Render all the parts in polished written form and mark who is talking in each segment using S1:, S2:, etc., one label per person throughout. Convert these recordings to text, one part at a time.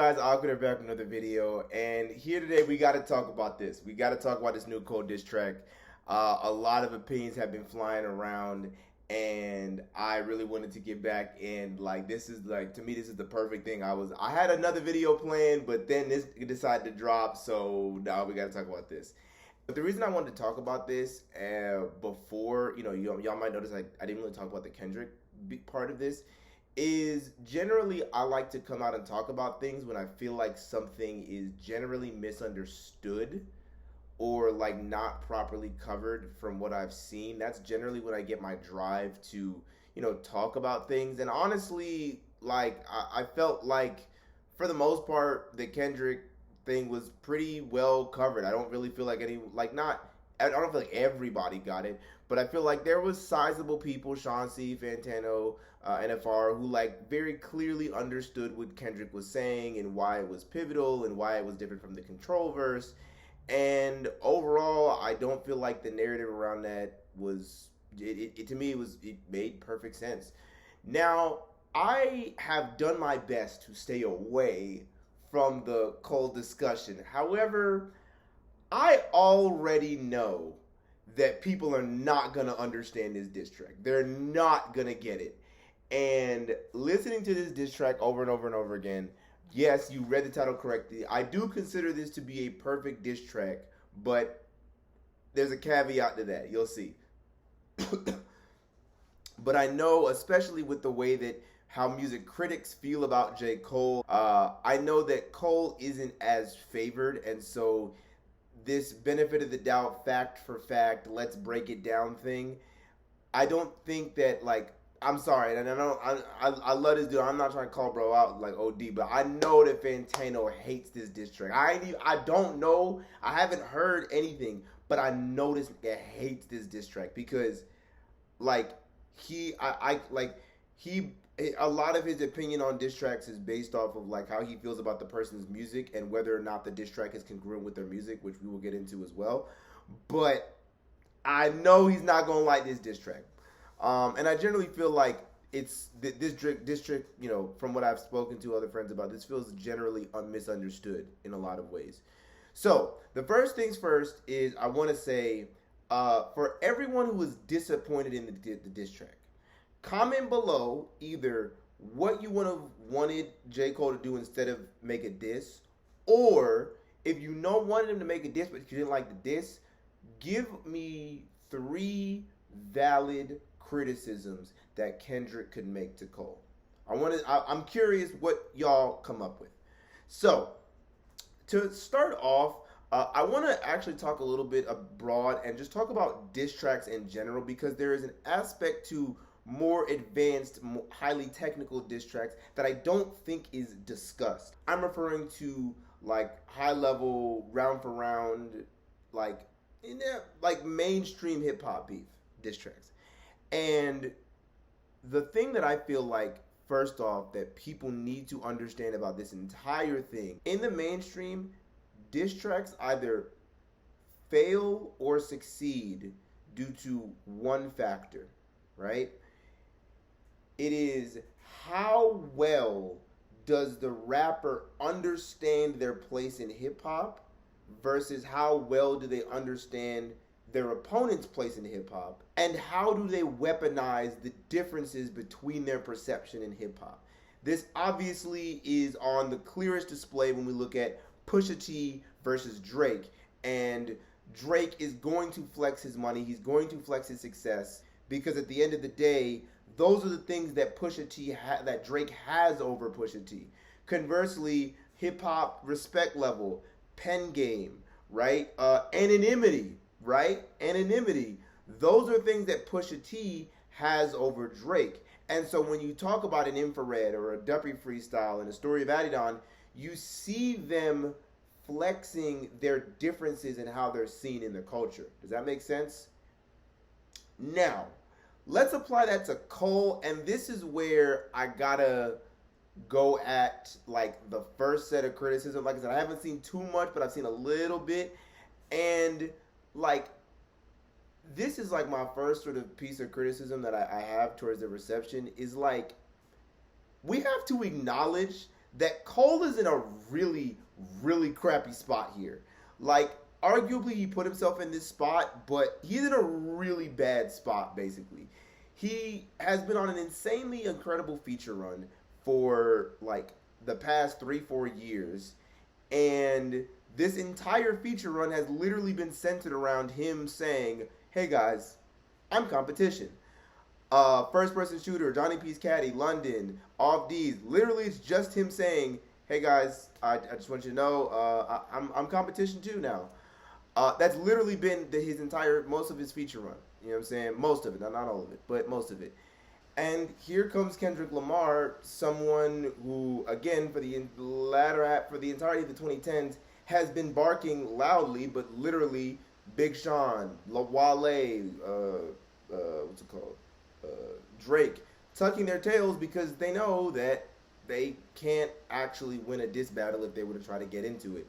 S1: guys? Awkward are back with another video, and here today we got to talk about this. We got to talk about this new Cole diss track. A lot of opinions have been flying around, and I really wanted to get back and this is to me this is the perfect thing. I had another video planned, but then this decided to drop, so now we got to talk about this. But the reason I wanted to talk about this before, y'all might notice I didn't really talk about the Kendrick part of this. Is generally I like to come out and talk about things when I feel like something is generally misunderstood or not properly covered from what I've seen. That's generally when I get my drive to, talk about things. And honestly, I felt like for the most part the Kendrick thing was pretty well covered. I don't really feel like I don't feel like everybody got it, but I feel like there was sizable people, Sean C, Fantano, NFR, who very clearly understood what Kendrick was saying and why it was pivotal and why it was different from the Control verse. And overall, I don't feel like the narrative around that was to me it made perfect sense. Now, I have done my best to stay away from the Cole discussion. However, I already know that people are not going to understand this diss track. They're not going to get it. And listening to this diss track over and over and over again, yes, you read the title correctly. I do consider this to be a perfect diss track, but there's a caveat to that. You'll see. But I know, especially with the way that how music critics feel about J. Cole, I know that Cole isn't as favored, and so this benefit of the doubt, fact for fact, let's break it down thing, I don't think that I'm sorry, and I love this dude. I'm not trying to call bro out OD, but I know that Fantano hates this diss track. I don't know. I haven't heard anything, but I noticed that hates this diss track because a lot of his opinion on diss tracks is based off of how he feels about the person's music and whether or not the diss track is congruent with their music, which we will get into as well. But I know he's not gonna like this diss track. And I generally feel like it's this district, from what I've spoken to other friends about, this feels generally misunderstood in a lot of ways. So the first things first is I want to say for everyone who was disappointed in the diss track, comment below either what you would have wanted J. Cole to do instead of make a diss, or if you wanted him to make a diss but you didn't like the diss, give me 3 valid criticisms that Kendrick could make to Cole. I'm curious what y'all come up with. So to start off, I want to actually talk a little bit abroad and just talk about diss tracks in general, because there is an aspect to more advanced, highly technical diss tracks that I don't think is discussed. I'm referring to high level, round for round, mainstream hip hop beef diss tracks. And the thing that I feel first off, that people need to understand about this entire thing, in the mainstream, diss tracks either fail or succeed due to one factor, right? It is how well does the rapper understand their place in hip hop versus how well do they understand their opponent's place in hip hop, and how do they weaponize the differences between their perception in hip hop. This obviously is on the clearest display when we look at Pusha T versus Drake, and Drake is going to flex his money, he's going to flex his success, because at the end of the day, those are the things that that Drake has over Pusha T. Conversely, hip hop respect level, pen game, right? Anonymity. Right? Anonymity. Those are things that Pusha T has over Drake. And so when you talk about an Infrared or a Duppy Freestyle and a Story of Adidon, you see them flexing their differences in how they're seen in the culture. Does that make sense? Now, let's apply that to Cole, and this is where I gotta go at the first set of criticism. Like I said, I haven't seen too much, but I've seen a little bit, and this is my first sort of piece of criticism that I have towards the reception is we have to acknowledge that Cole is in a really, really crappy spot here. Like, arguably, he put himself in this spot, but he's in a really bad spot, basically. He has been on an insanely incredible feature run for, like, the past 3-4 years. And this entire feature run has literally been centered around him saying, hey guys, I'm competition. First person shooter, Johnny P's Caddy, London, Off D's. Literally, it's just him saying, hey guys, I just want you to know, I'm competition too now. That's literally been most of his feature run. You know what I'm saying? Most of it, not all of it, but most of it. And here comes Kendrick Lamar, someone who, again, for the entirety of the 2010s, has been barking loudly, but literally, Big Sean, Wale, what's it called? Drake, tucking their tails because they know that they can't actually win a diss battle if they were to try to get into it.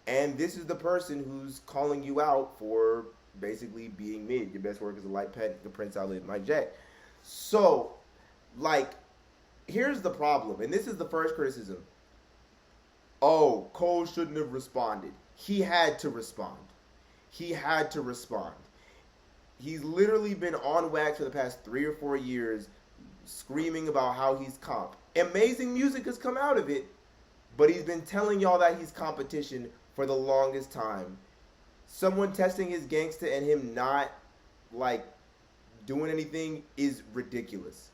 S1: And this is the person who's calling you out for basically being mid. Your best work is a light pet, the Prince Outlet, Mike Jack. So, like, here's the problem, and this is the first criticism. Oh, Cole shouldn't have responded. He had to respond. He had to respond. He's literally been on wax for the past 3 or 4 years, screaming about how he's comp. Amazing music has come out of it, but he's been telling y'all that he's competition for the longest time. Someone testing his gangsta and him not, like, doing anything is ridiculous.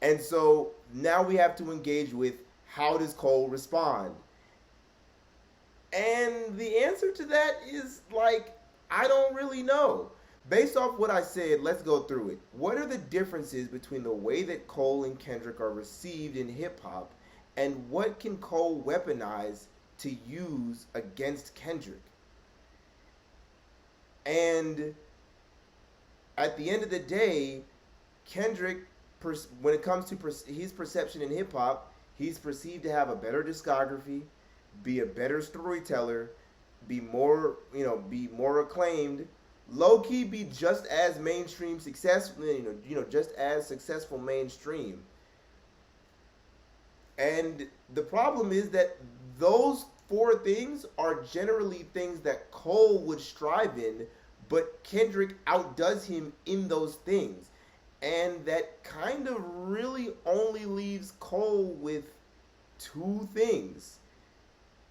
S1: And so now we have to engage with, how does Cole respond? And the answer to that is, like, I don't really know. Based off what I said, let's go through it. What are the differences between the way that Cole and Kendrick are received in hip-hop, and what can Cole weaponize to use against Kendrick? And at the end of the day, Kendrick, when it comes to his perception in hip-hop, he's perceived to have a better discography, be a better storyteller, be more acclaimed, low-key be just as mainstream successful, just as successful mainstream. And the problem is that those 4 things are generally things that Cole would strive in, but Kendrick outdoes him in those things. And that kind of really only leaves Cole with 2 things.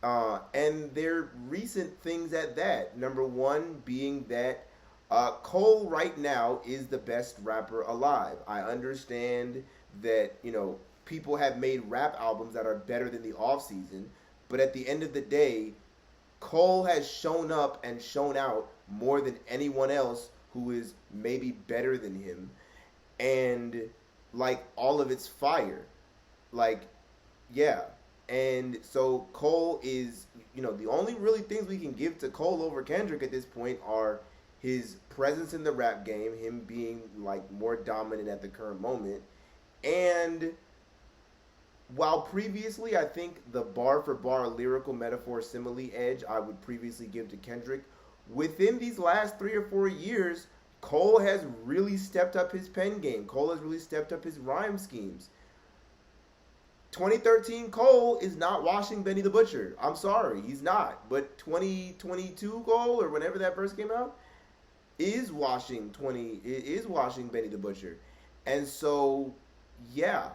S1: And they're recent things at that. Number 1 being that Cole right now is the best rapper alive. I understand that, people have made rap albums that are better than the off-season, but at the end of the day, Cole has shown up and shown out more than anyone else who is maybe better than him. And, like, all of it's fire. Like, yeah. And so Cole is, the only really things we can give to Cole over Kendrick at this point are his presence in the rap game, him being, like, more dominant at the current moment. And while previously I think the bar-for-bar lyrical metaphor simile edge I would previously give to Kendrick, within these last 3 or 4 years, Cole has really stepped up his pen game. Cole has really stepped up his rhyme schemes. 2013 Cole is not washing Benny the Butcher. I'm sorry, he's not. But 2022 Cole, or whenever that verse came out, is washing Benny the Butcher. And so, yeah,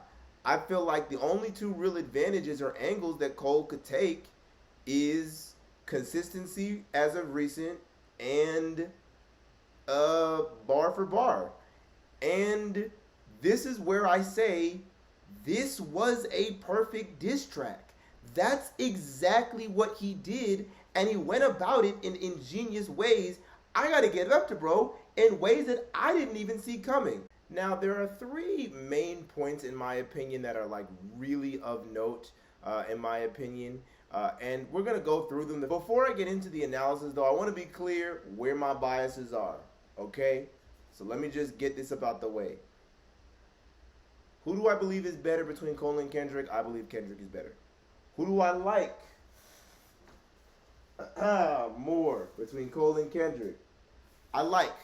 S1: I feel like the only 2 real advantages or angles that Cole could take is consistency as of recent and bar for bar. And this is where I say this was a perfect diss track. That's exactly what he did, and he went about it in ingenious ways. I gotta give it up to bro in ways that I didn't even see coming. Now, there are 3 main points, in my opinion, that are, like, really of note, in my opinion. And we're going to go through them. Before I get into the analysis, though, I want to be clear where my biases are, okay? So let me just get this about the way. Who do I believe is better between Cole and Kendrick? I believe Kendrick is better. Who do I like more between Cole and Kendrick? I like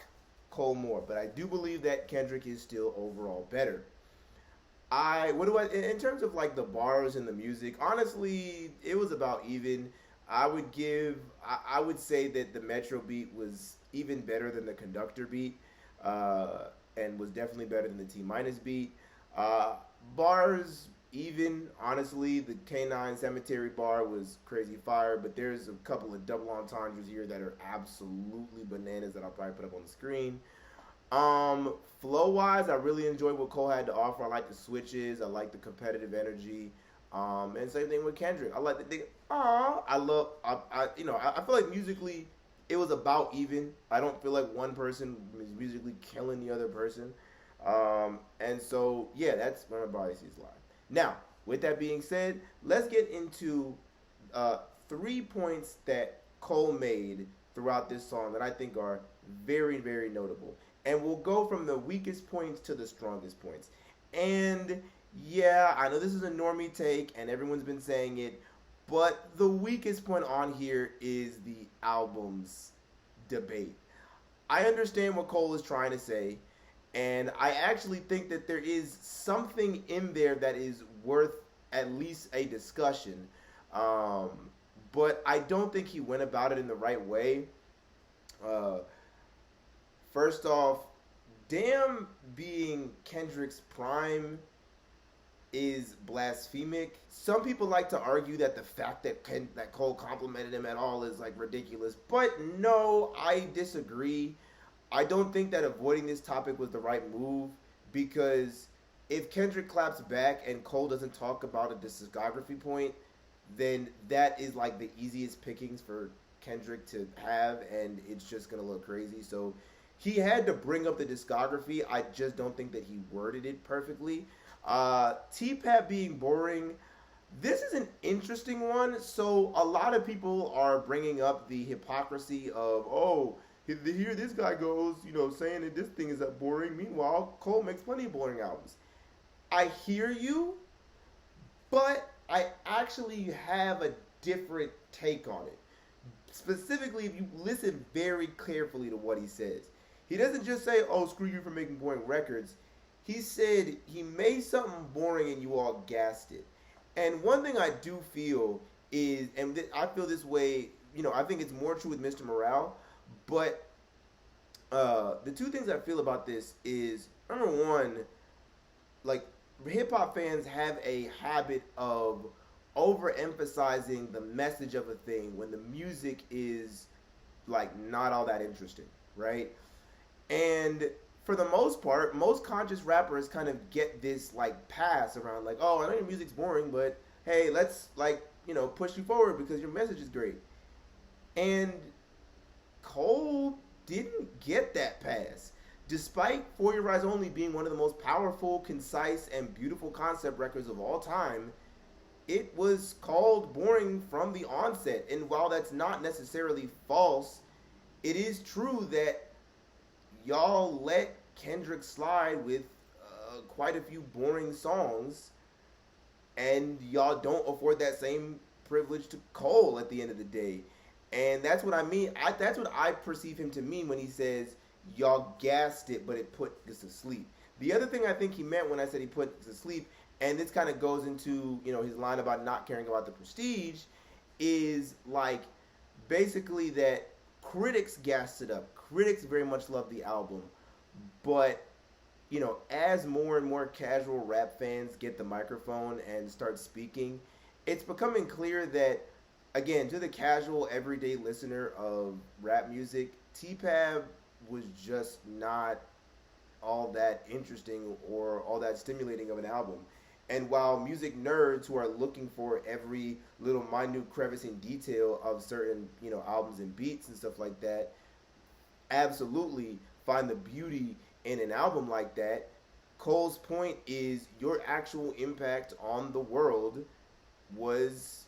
S1: Cole more, but I do believe that Kendrick is still overall better. what do I in terms of like the bars and the music? Honestly, it was about even. I would say that the Metro beat was even better than the Conductor beat, uh, and was definitely better than the T minus beat. Uh, Bars even. Honestly, the K9 Cemetery bar was crazy fire, but there's a couple of double entendres here that are absolutely bananas that I'll probably put up on the screen. Flow wise, I really enjoyed what Cole had to offer. I like the switches. I like the competitive energy. And same thing with Kendrick. I like the thing. I love. I feel like musically, it was about even. I don't feel like one person was musically killing the other person. And so yeah, that's one of my biases lie. Now, with that being said, let's get into 3 points that Cole made throughout this song that I think are very, very notable. And we'll go from the weakest points to the strongest points. And yeah, I know this is a normie take, and everyone's been saying it, but the weakest point on here is the album's debate. I understand what Cole is trying to say, and I actually think that there is something in there that is worth at least a discussion. Um, but I don't think he went about it in the right way. Uh, First off, damn being Kendrick's prime is blasphemic. Some people like to argue that the fact that Cole complimented him at all is like ridiculous, but no, I disagree. I don't think that avoiding this topic was the right move because if Kendrick claps back and Cole doesn't talk about a discography point, then that is like the easiest pickings for Kendrick to have, and it's just gonna look crazy. So he had to bring up the discography. I just don't think that he worded it perfectly. T-Pap being boring. This is an interesting one. So a lot of people are bringing up the hypocrisy of, oh, here this guy goes, saying that this thing is that boring. Meanwhile, Cole makes plenty of boring albums. I hear you, but I actually have a different take on it. Specifically, if you listen very carefully to what he says. He doesn't just say, oh, screw you for making boring records. He said he made something boring and you all gassed it. And one thing I do feel is, and I feel this way, I think it's more true with Mr. Morale, but the two things I feel about this is, number one, like, hip-hop fans have a habit of overemphasizing the message of a thing when the music is, like, not all that interesting, right? And for the most part, most conscious rappers kind of get this like pass around like, oh, I know your music's boring, but hey, let's like, push you forward because your message is great. And Cole didn't get that pass. Despite For Your Eyes Only being one of the most powerful, concise, and beautiful concept records of all time, it was called boring from the onset. And while that's not necessarily false, it is true that y'all let Kendrick slide with quite a few boring songs, and y'all don't afford that same privilege to Cole at the end of the day. And that's what I mean. That's what I perceive him to mean when he says, y'all gassed it, but it put us to sleep. The other thing I think he meant when I said he put us to sleep, and this kind of goes into, his line about not caring about the prestige, is like basically that critics gassed it up. Critics very much love the album, but as more and more casual rap fans get the microphone and start speaking, it's becoming clear that, again, to the casual everyday listener of rap music, T-Pab was just not all that interesting or all that stimulating of an album. And while music nerds who are looking for every little minute crevice and detail of certain, albums and beats and stuff like that, absolutely find the beauty in an album like that, Cole's point is your actual impact on the world was,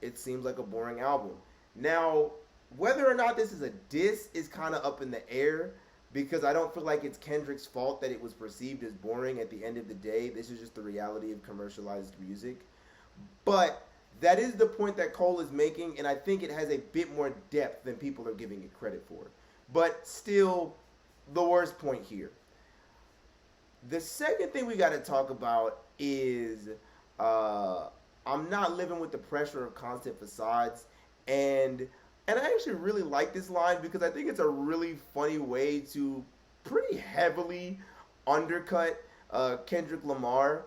S1: it seems like a boring album. Now, whether or not this is a diss is kind of up in the air, because I don't feel like it's Kendrick's fault that it was perceived as boring at the end of the day. This is just the reality of commercialized music. But that is the point that Cole is making, and I think it has a bit more depth than people are giving it credit for. But still, the worst point here. The second thing we got to talk about is uh, I'm not living with the pressure of constant facades, and and I actually really like this line because I think it's a really funny way to pretty heavily undercut Kendrick Lamar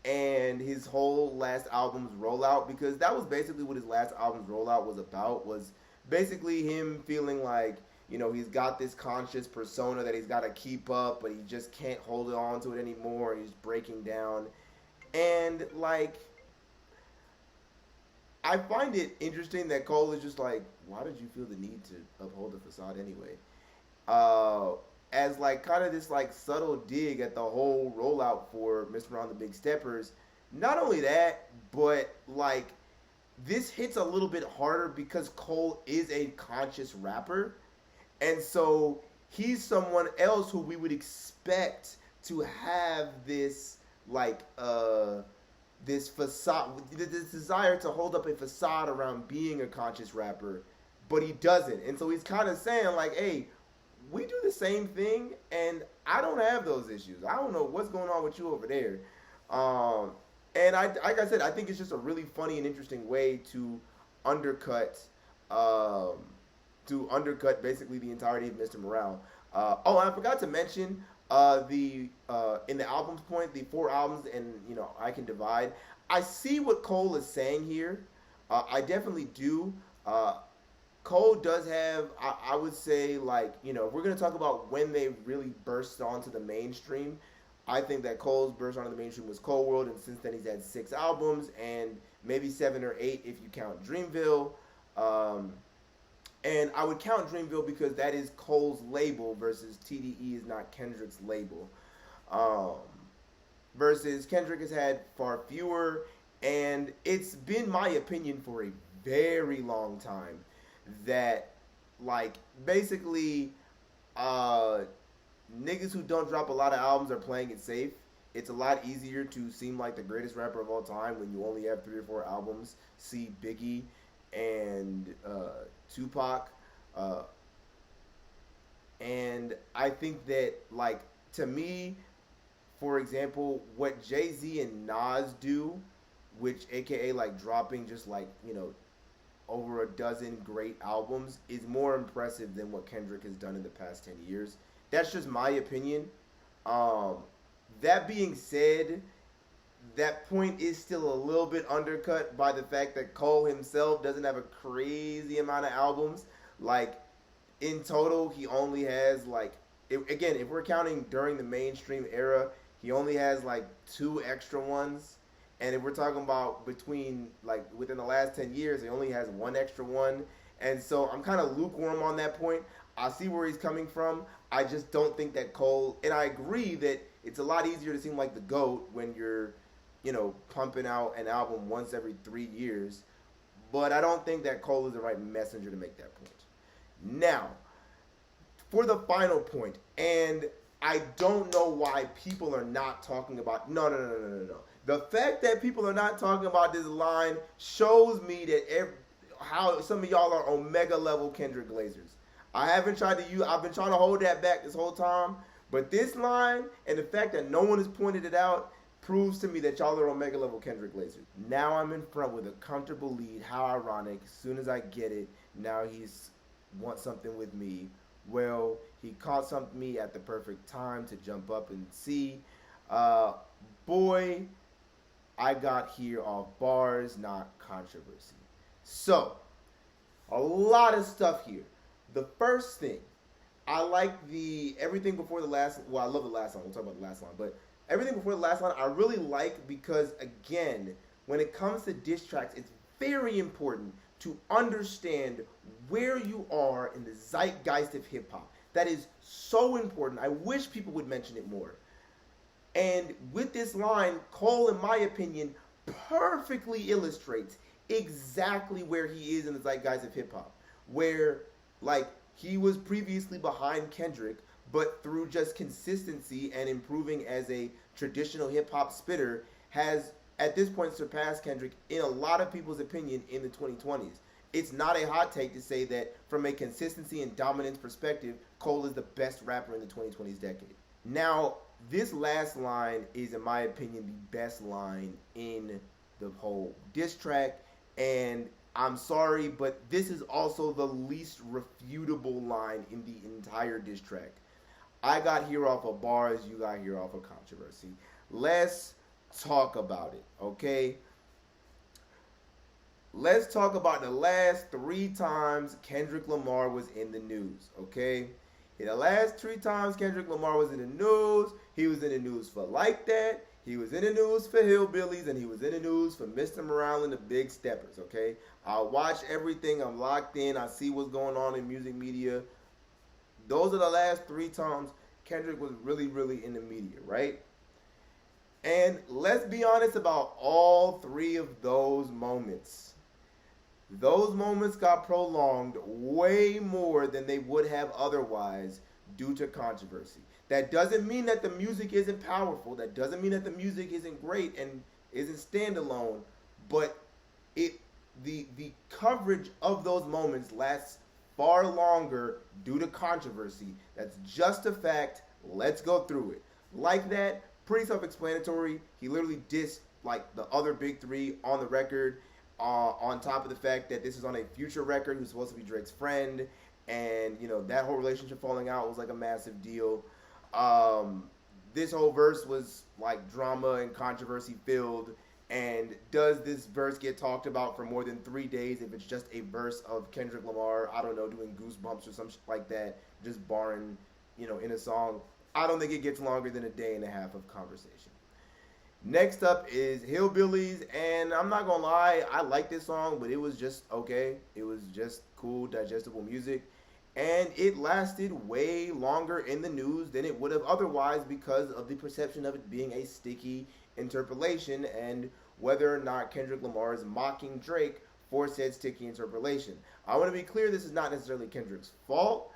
S1: and his whole last album's rollout, because that was basically what his last album's rollout was about, was basically him feeling like, he's got this conscious persona that he's got to keep up, but he just can't hold on to it anymore, and he's breaking down. And like, I find it interesting that Cole is just like, why did you feel the need to uphold the facade anyway? Uh, as like kind of this like subtle dig at the whole rollout for Mr. Round the Big Steppers. Not only that, but like this hits a little bit harder because Cole is a conscious rapper, and so he's someone else who we would expect to have this like this facade, this desire to hold up a facade around being a conscious rapper, but he doesn't. And so he's kind of saying like, hey, we do the same thing, and I don't have those issues. I don't know what's going on with you over there. And like I said, I think it's just a really funny and interesting way to undercut, um, basically the entirety of Mr. Morale. I forgot to mention the in the albums point, the 4 albums, and I Can Divide. I see what Cole is saying here. I definitely do. Cole does have, I would say, like, if we're going to talk about when they really burst onto the mainstream, I think that Cole's burst onto the mainstream was Cold World, and since then he's had 6 albums, and maybe 7 or 8 if you count Dreamville. And I would count Dreamville because that is Cole's label versus TDE is not Kendrick's label. Versus Kendrick has had far fewer, and it's been my opinion for a very long time that, like, basically, niggas who don't drop a lot of albums are playing it safe. It's a lot easier to seem like the greatest rapper of all time when you only have 3 or 4 albums. See Biggie and Tupac. And I think that, like, to me, for example, what Jay-Z and Nas do, which AKA like dropping just like, over a dozen great albums, is more impressive than what Kendrick has done in the past 10 years. That's just my opinion. That being said, that point is still a little bit undercut by the fact that Cole himself doesn't have a crazy amount of albums. Like, in total, he only has, like, again, if we're counting during the mainstream era, he only has, like, 2 extra ones. And if we're talking about within the last 10 years, he only has 1 extra one. And so I'm kind of lukewarm on that point. I see where he's coming from. I just don't think that Cole, and I agree that it's a lot easier to seem like the GOAT when you're, pumping out an album once every 3 years. But I don't think that Cole is the right messenger to make that point. Now, for the final point, and I don't know why people are not talking about, no. The fact that people are not talking about this line shows me that how some of y'all are Omega level Kendrick Glazers. I've been trying to hold that back this whole time, but this line and the fact that no one has pointed it out proves to me that y'all are Omega level Kendrick Glazers. Now I'm in front with a comfortable lead. How ironic. As soon as I get it, now he's wants something with me. Well, he caught something me at the perfect time to jump up and see. Boy, I got here off bars, not controversy. So, a lot of stuff here. The first thing, I like the everything before the last. Well, I love the last line. We'll talk about the last line, but everything before the last line, I really like because, again, when it comes to diss tracks, it's very important to understand where you are in the zeitgeist of hip hop. That is so important. I wish people would mention it more. And with this line, Cole, in my opinion, perfectly illustrates exactly where he is in the zeitgeist of hip hop. Where, like, he was previously behind Kendrick, but through just consistency and improving as a traditional hip hop spitter, has at this point surpassed Kendrick in a lot of people's opinion in the 2020s. It's not a hot take to say that from a consistency and dominance perspective, Cole is the best rapper in the 2020s decade. Now, This last line is, in my opinion, the best line in the whole diss track. And I'm sorry, but this is also the least refutable line in the entire diss track. I got here off of bars, you got here off of controversy. Let's talk about it, okay? Let's talk about the last 3 times Kendrick Lamar was in the news, okay? The last 3 times Kendrick Lamar was in the news, he was in the news for Like That, he was in the news for Hillbillies, and he was in the news for Mr. Morale and the Big Steppers, okay? I watch everything, I'm locked in, I see what's going on in music media. Those are the last 3 times Kendrick was really, really in the media, right? And let's be honest about all 3 of those moments. Those moments got prolonged way more than they would have otherwise due to controversy. That doesn't mean that the music isn't powerful. That doesn't mean that the music isn't great and isn't standalone. But the coverage of those moments lasts far longer due to controversy. That's just a fact. Let's go through it. Like That, pretty self-explanatory. He literally dissed like the other big 3 on the record. On top of the fact that this is on a Future record who's supposed to be Drake's friend, and you know that whole relationship falling out was like a massive deal. This whole verse was like drama and controversy filled. And does this verse get talked about for more than 3 days if it's just a verse of Kendrick Lamar, I don't know, doing Goosebumps or some shit like that, just barring, you know, in a song? I don't think it gets longer than a day and a half of conversation. Next up is Hillbillies, and I'm not gonna lie, I like this song, but it was just okay. It was just cool, digestible music, and it lasted way longer in the news than it would have otherwise because of the perception of it being a sticky interpolation and whether or not Kendrick Lamar is mocking Drake for said sticky interpolation. I want to be clear, this is not necessarily Kendrick's fault,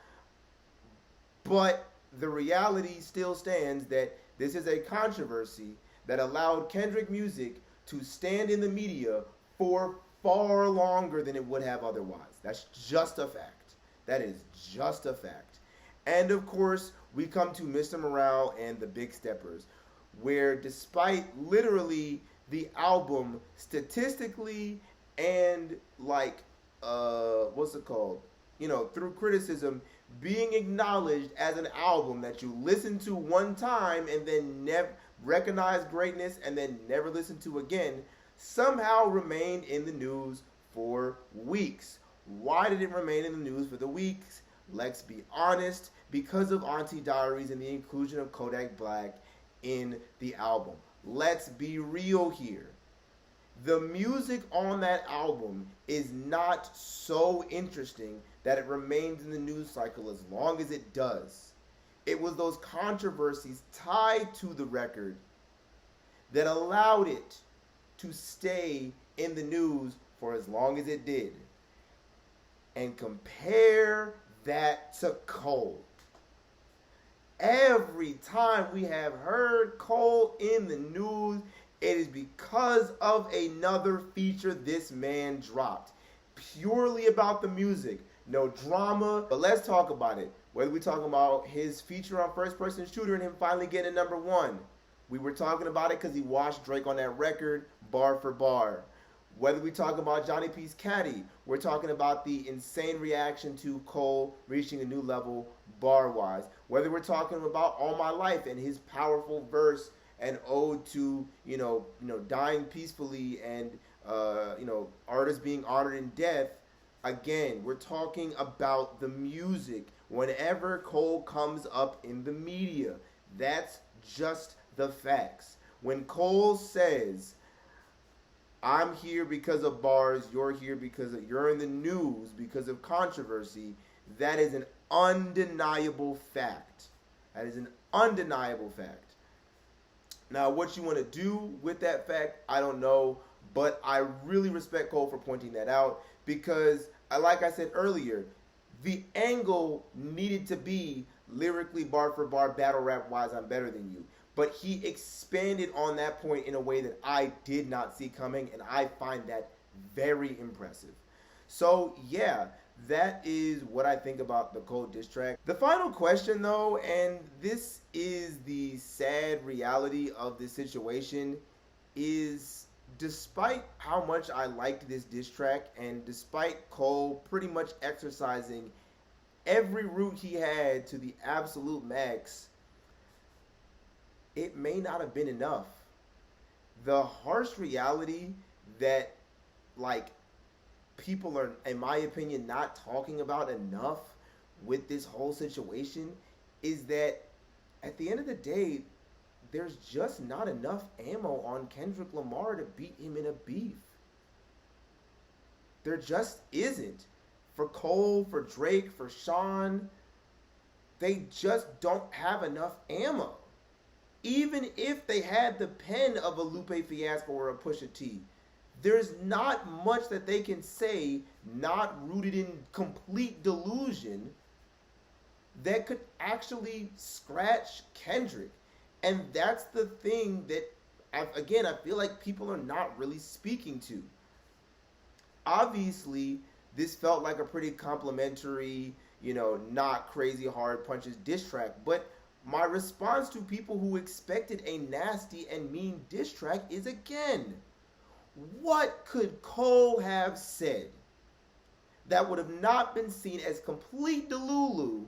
S1: but the reality still stands that this is a controversy that allowed Kendrick music to stand in the media for far longer than it would have otherwise. That's just a fact. That is just a fact. And of course, we come to Mr. Morale and the Big Steppers, where despite literally the album statistically and like, what's it called? You know, through criticism, being acknowledged as an album that you listen to one time and then never recognize greatness and then never listen to again, somehow remained in the news for weeks. Why did it remain in the news for the weeks? Let's be honest, because of Auntie Diaries and the inclusion of Kodak Black in the album. Let's be real here. The music on that album is not so interesting that it remains in the news cycle as long as it does. It was those controversies tied to the record that allowed it to stay in the news for as long as it did. And compare that to Cole. Every time we have heard Cole in the news, it is because of another feature this man dropped. Purely about the music. No drama. But let's talk about it. Whether we're talking about his feature on First Person Shooter and him finally getting #1. We were talking about it because he washed Drake on that record, bar for bar. Whether we talk about Johnny P's Caddy, we're talking about the insane reaction to Cole reaching a new level bar-wise. Whether we're talking about All My Life and his powerful verse and ode to, you know, dying peacefully and, artists being honored in death. Again, we're talking about the music whenever Cole comes up in the media. That's just the facts. When Cole says, I'm here because of bars, you're here because you're in the news because of controversy, that is an undeniable fact. That is an undeniable fact. Now, what you want to do with that fact, I don't know, but I really respect Cole for pointing that out because, like I said earlier, the angle needed to be lyrically bar for bar, battle rap wise, I'm better than you. But he expanded on that point in a way that I did not see coming, and I find that very impressive. So, yeah, that is what I think about the Cole diss track. The final question, though, and this is the sad reality of this situation, is despite how much I liked this diss track, and despite Cole pretty much exercising every route he had to the absolute max, it may not have been enough. The harsh reality that, like, people are, in my opinion, not talking about enough with this whole situation is that at the end of the day, there's just not enough ammo on Kendrick Lamar to beat him in a beef. There just isn't. For Cole, for Drake, for Sean, they just don't have enough ammo. Even if they had the pen of a Lupe Fiasco or a Pusha T, there's not much that they can say, not rooted in complete delusion, that could actually scratch Kendrick. And that's the thing that, again, I feel like people are not really speaking to. Obviously, this felt like a pretty complimentary, not crazy hard punches diss track. But my response to people who expected a nasty and mean diss track is, again, what could Cole have said that would have not been seen as complete delulu,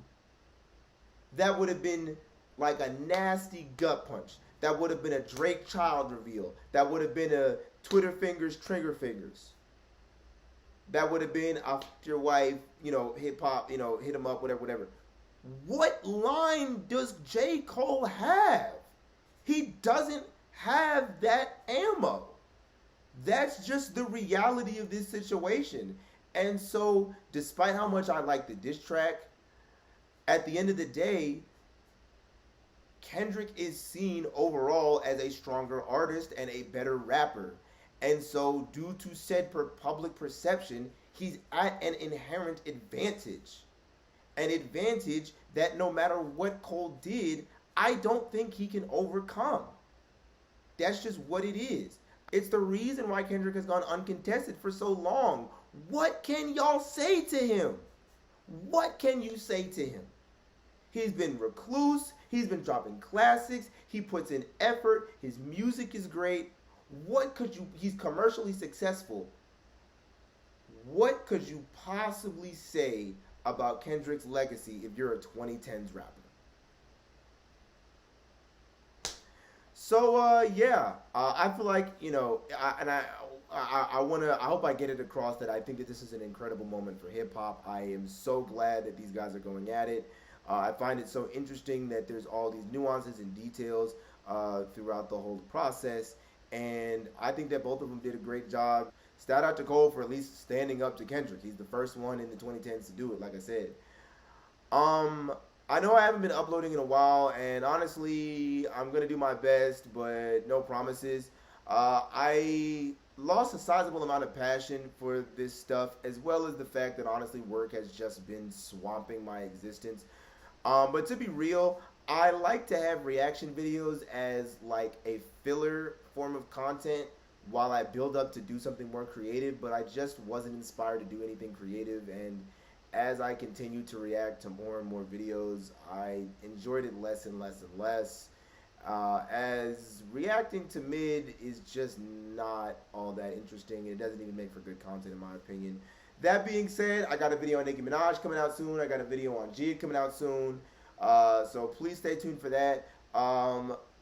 S1: that would have been like a nasty gut punch, that would have been a Drake child reveal, that would have been a Twitter fingers, trigger fingers, that would have been after your wife, hip hop, hit him up, whatever. What line does J. Cole have? He doesn't have that ammo. That's just the reality of this situation. And so, despite how much I like the diss track, at the end of the day, Kendrick is seen overall as a stronger artist and a better rapper. And so, due to said public perception, he's at an inherent advantage. An advantage that no matter what Cole did, I don't think he can overcome. That's just what it is. It's the reason why Kendrick has gone uncontested for so long. What can y'all say to him? What can you say to him? He's been recluse. He's been dropping classics. He puts in effort. His music is great. He's commercially successful. What could you possibly say about Kendrick's legacy if you're a 2010s rapper? So I feel like I hope I get it across that I think that this is an incredible moment for hip hop. I am so glad that these guys are going at it. I find it so interesting that there's all these nuances and details throughout the whole process, and I think that both of them did a great job. Shout out to Cole for at least standing up to Kendrick. He's the first one in the 2010s to do it, like I said. I know I haven't been uploading in a while, and honestly, I'm going to do my best, but no promises. I lost a sizable amount of passion for this stuff, as well as the fact that, honestly, work has just been swamping my existence. But to be real, I like to have reaction videos as like a filler form of content while I build up to do something more creative, but I just wasn't inspired to do anything creative, and as I continue to react to more and more videos, I enjoyed it less and less and less, as reacting to mid is just not all that interesting. It doesn't even make for good content in my opinion. That being said, I got a video on Nicki Minaj coming out soon. I got a video on Jid coming out soon, so please stay tuned for that.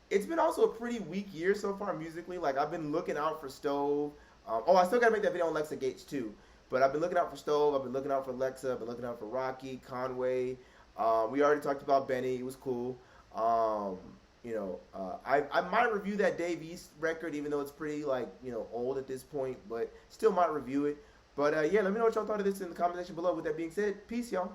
S1: It's been also a pretty weak year so far musically. Like, I've been looking out for Stove. I still got to make that video on Lexa Gates too. But I've been looking out for Stove. I've been looking out for Lexa. I've been looking out for Rocky, Conway. We already talked about Benny. It was cool. I might review that Dave East record, even though it's pretty, old at this point. But still might review it. But, let me know what y'all thought of this in the comment section below. With that being said, peace, y'all.